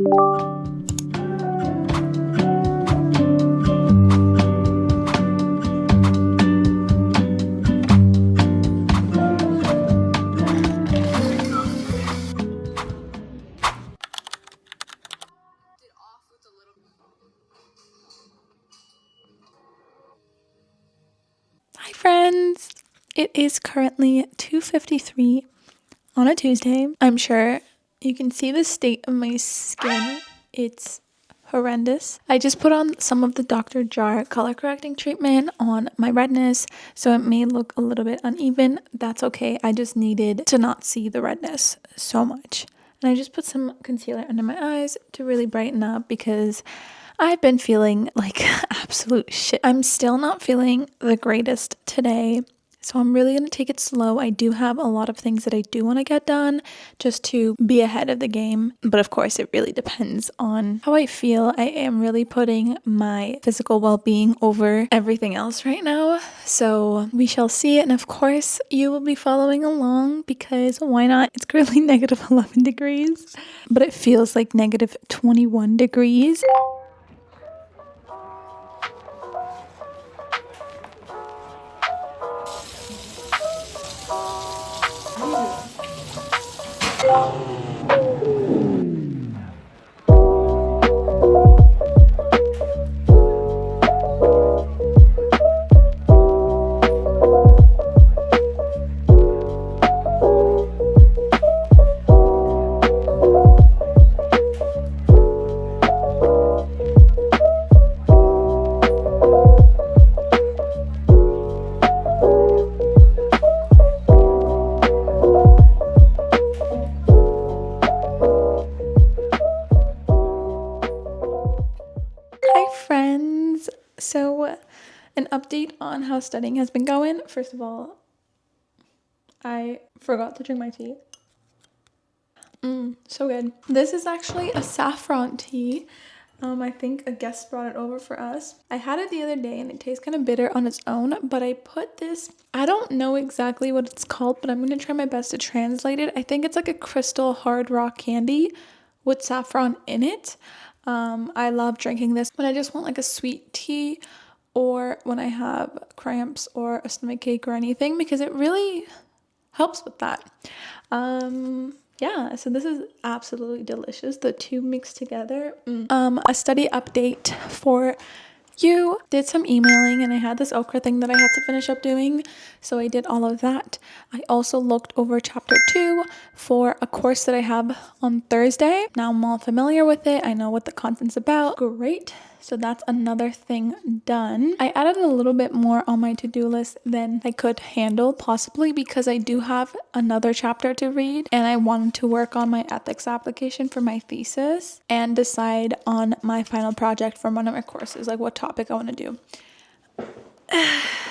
Hi friends! It is currently 2:53 on a Tuesday. I'm sure you can see the state of my skin. It's horrendous. I just put on some of the Dr. Jar color correcting treatment on my redness, so it may look a little bit uneven. That's okay. I just needed to not see the redness so much. And I just put some concealer under my eyes to really brighten up because I've been feeling like absolute shit. I'm still not feeling the greatest today, so I'm really going to take it slow. I do have a lot of things that I do want to get done just to be ahead of the game. But of course, it really depends on how I feel. I am really putting my physical well-being over everything else right now. So we shall see. And of course, you will be following along because why not? It's currently negative 11 degrees, but it feels like negative 21 degrees. So, an update on how studying has been going. First of all, I forgot to drink my tea. So good. This is actually a saffron tea. I think a guest brought it over for us. I had it the other day and it tastes kind of bitter on its own, but I put this, I don't know exactly what it's called, but I'm going to try my best to translate it. I think it's like a crystal hard rock candy with saffron in it. I love drinking this when I just want like a sweet tea or when I have cramps or a stomach ache or anything because it really helps with that. Yeah, so this is absolutely delicious. The two mixed together. A study update for you. Did some emailing and I had this okra thing that I had to finish up doing. So I did all of that. I also looked over chapter 2 for a course that I have on Thursday. Now I'm all familiar with it. I know what the content's about. Great. So that's another thing done. I added a little bit more on my to-do list than I could handle, possibly because I do have another chapter to read and I wanted to work on my ethics application for my thesis and decide on my final project for one of my courses, like what topic I want to do.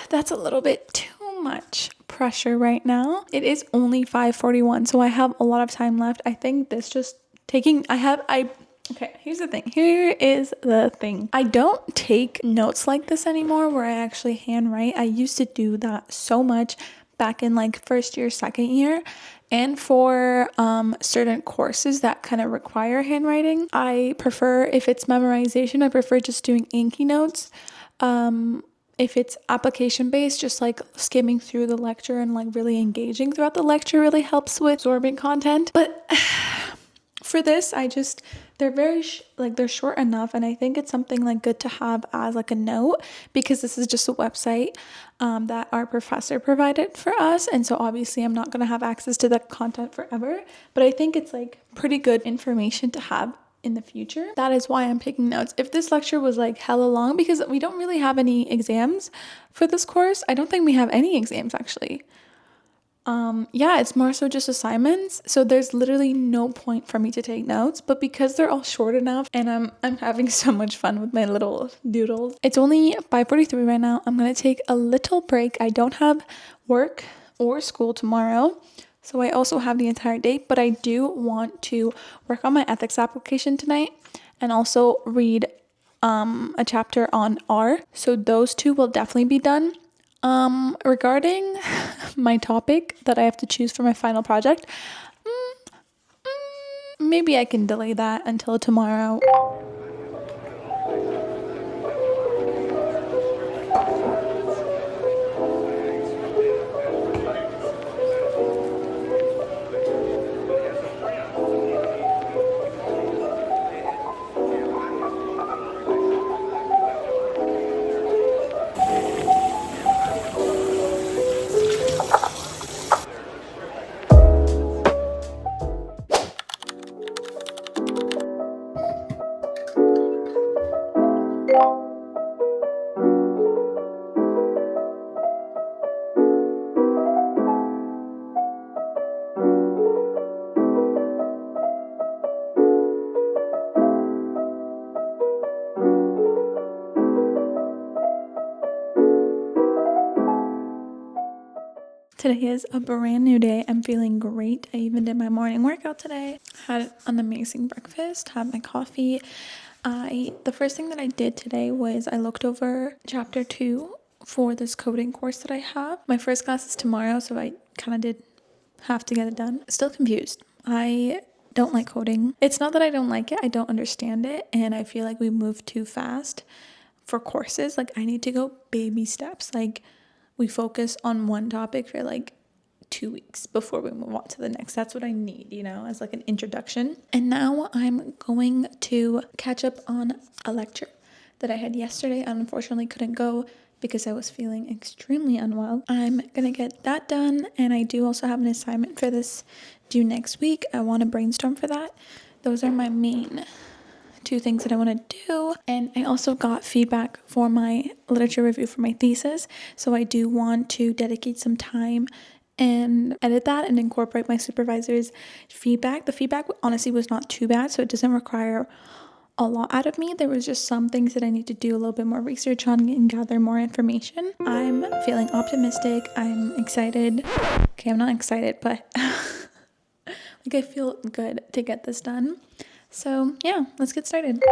That's a little bit too much pressure right now. It is only 5:41, so I have a lot of time left. I think this just taking, okay, here's the thing. Here is the thing. I don't take notes like this anymore where I actually handwrite. I used to do that so much back in like first year, second year. And for certain courses that kind of require handwriting, I prefer, if it's memorization, I prefer just doing Anki notes. If it's application based, just like skimming through the lecture and like really engaging throughout the lecture really helps with absorbing content. But for this, they're very they're short enough, and I think it's something like good to have as like a note because this is just a website that our professor provided for us, and so obviously I'm not going to have access to that content forever, but I think it's like pretty good information to have in the future. That is why I'm taking notes. If this lecture was like hella long, because we don't really have any exams for this course. I don't think we have any exams actually. Yeah, it's more so just assignments. So there's literally no point for me to take notes, but because they're all short enough and I'm having so much fun with my little doodles. It's only 5:43 right now. I'm going to take a little break. I don't have work or school tomorrow. So I also have the entire day, but I do want to work on my ethics application tonight and also read a chapter on R. So those two will definitely be done. Regarding my topic that I have to choose for my final project, maybe I can delay that until tomorrow. Today is a brand new day. I'm feeling great. I even did my morning workout today. Had an amazing breakfast, had my coffee. The first thing that I did today was I looked over chapter 2 for this coding course that I have. My first class is tomorrow, so I kind of did have to get it done. Still confused. I don't like coding. It's not that I don't like it, I don't understand it, and I feel like we move too fast for courses. Like, I need to go baby steps. Like, we focus on one topic for like 2 weeks before we move on to the next. That's what I need, as like an introduction. And now I'm going to catch up on a lecture that I had yesterday. I unfortunately couldn't go because I was feeling extremely unwell. I'm gonna get that done, and I do also have an assignment for this due next week. I want to brainstorm for that. Those are my main 2 things that I want to do. And I also got feedback for my literature review for my thesis, so I do want to dedicate some time and edit that and incorporate my supervisor's feedback. The feedback honestly was not too bad, so it doesn't require a lot out of me. There was just some things that I need to do a little bit more research on and gather more information. I'm feeling optimistic. I'm excited. Okay, I'm not excited, but like, I feel good to get this done. So yeah, let's get started.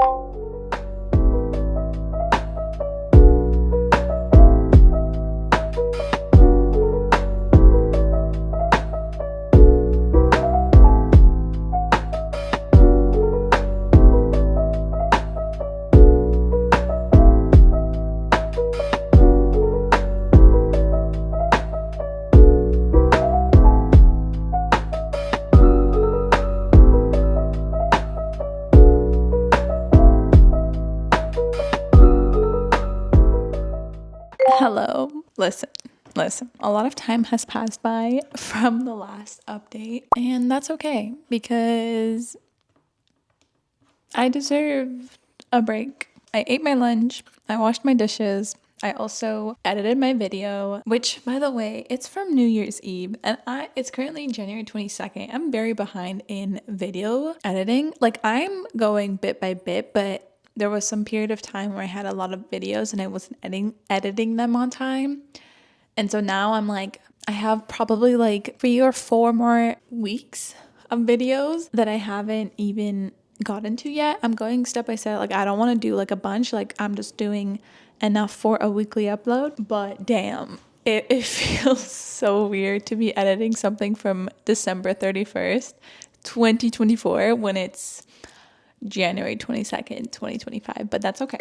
Hello. Listen. A lot of time has passed by from the last update, and that's okay because I deserve a break. I ate my lunch, I washed my dishes, I also edited my video, which, by the way, it's from New Year's Eve, and it's currently January 22nd. I'm very behind in video editing. Like, I'm going bit by bit, but there was some period of time where I had a lot of videos and I wasn't editing them on time. And so now I'm like, I have probably like 3 or 4 more weeks of videos that I haven't even gotten to yet. I'm going step by step. Like, I don't want to do like a bunch. Like, I'm just doing enough for a weekly upload. But damn, it feels so weird to be editing something from December 31st, 2024 when it's January 22nd, 2025, but that's okay.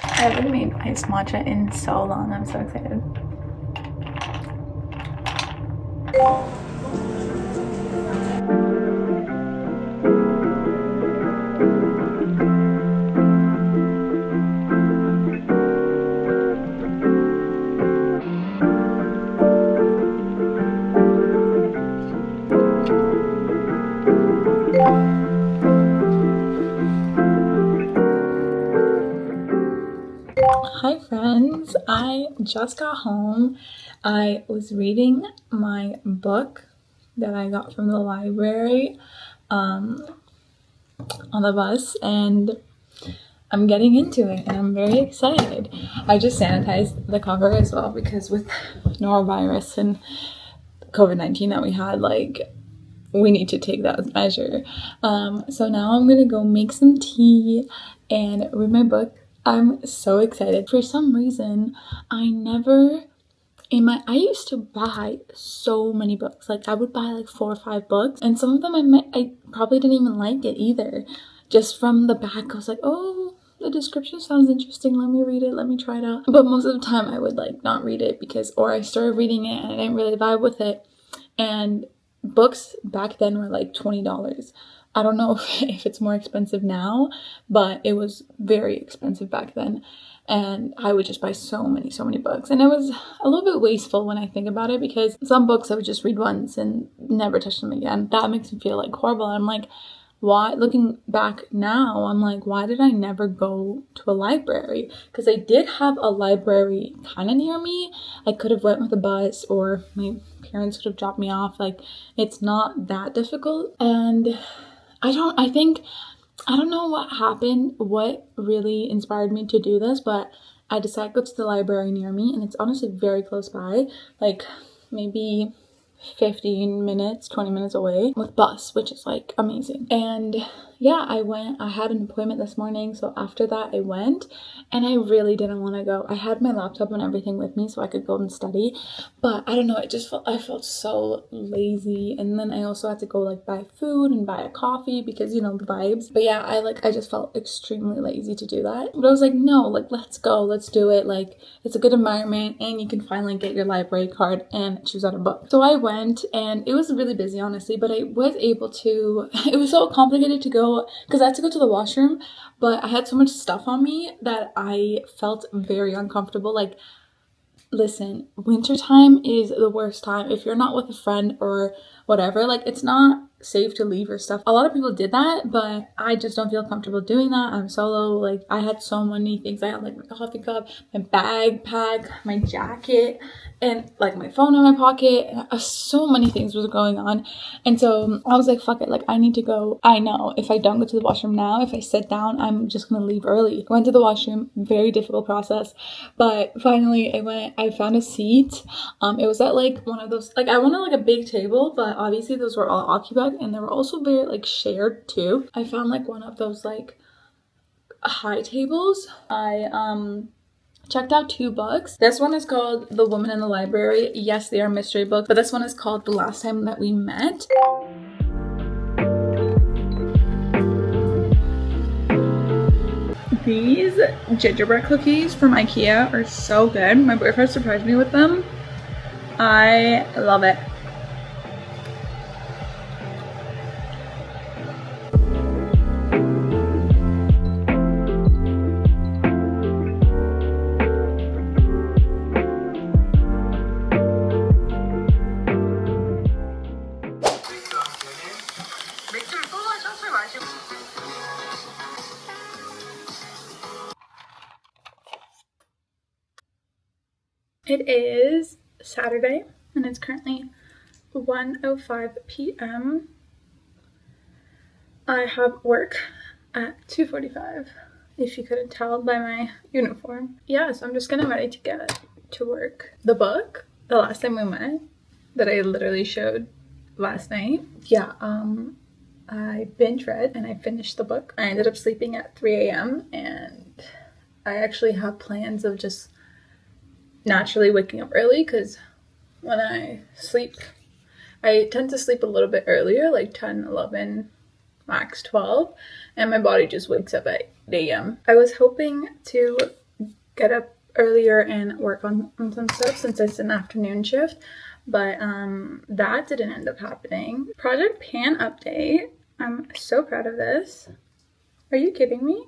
I haven't made iced matcha in so long. I'm so excited. Hi friends, I just got home. I was reading my book that I got from the library on the bus, and I'm getting into it and I'm very excited. I just sanitized the cover as well because with norovirus and COVID-19 that we had, like, we need to take that as measure. So now I'm gonna go make some tea and read my book. I'm so excited. For some reason, I used to buy so many books. Like, I would buy like 4 or 5 books, and some of them I probably didn't even like it either. Just from the back, I was like, oh, the description sounds interesting. Let me read it. Let me try it out. But most of the time I would like not read it or I started reading it and I didn't really vibe with it. And books back then were like $20. I don't know if it's more expensive now, but it was very expensive back then. And I would just buy so many books. And it was a little bit wasteful when I think about it, because some books I would just read once and never touch them again. That makes me feel like horrible. I'm like, why? Looking back now, I'm like, why did I never go to a library? Because I did have a library kind of near me. I could have went with a bus, or my parents could have dropped me off. Like, it's not that difficult. And I don't know what happened, what really inspired me to do this, but I decided to go to the library near me, and it's honestly very close by, like maybe 15 minutes, 20 minutes away with bus, which is like amazing. And yeah, I had an appointment this morning, so after that I went, and I really didn't want to go. I had my laptop and everything with me so I could go and study, but I don't know, I felt so lazy. And then I also had to go like buy food and buy a coffee because, you know, the vibes. But yeah, I just felt extremely lazy to do that. But I was like, no, like, let's go, let's do it. Like, it's a good environment and you can finally get your library card and choose out a book. So I went, and it was really busy, honestly, but I was able to, it was so complicated to go because I had to go to the washroom, but I had so much stuff on me that I felt very uncomfortable. Like, listen, wintertime is the worst time. If you're not with a friend or whatever, like, it's not safe to leave your stuff. A lot of people did that, but I just don't feel comfortable doing that. I'm solo. Like, I had so many things. I had like my coffee cup, my backpack, my jacket, and like my phone in my pocket. So many things was going on. And so I was like, fuck it, like, I need to go. I know if I don't go to the washroom now, if I sit down, I'm just gonna leave early. I went to the washroom, very difficult process, but finally I found a seat. It was at like one of those, like, I wanted like a big table, but obviously those were all occupied, and they were also very like shared too. I found like one of those like high tables. I checked out 2 books. This one is called The Woman in the Library. Yes, they are mystery books, but this one is called The Last Time That We Met. These gingerbread cookies from IKEA are so good. My boyfriend surprised me with them. I love it. It is Saturday and it's currently 1:05 p.m. I have work at 2:45, if you couldn't tell by my uniform. Yeah, so I'm just getting ready to get to work. The book, The Last Time We Met, that I literally showed last night. Yeah, I binge read and I finished the book. I ended up sleeping at 3 a.m. and I actually have plans of just naturally waking up early, because when I sleep, I tend to sleep a little bit earlier, like 10, 11, max 12, and my body just wakes up at 8 a.m. I was hoping to get up earlier and work on some stuff since it's an afternoon shift, but that didn't end up happening. Project Pan update. I'm so proud of this. Are you kidding me?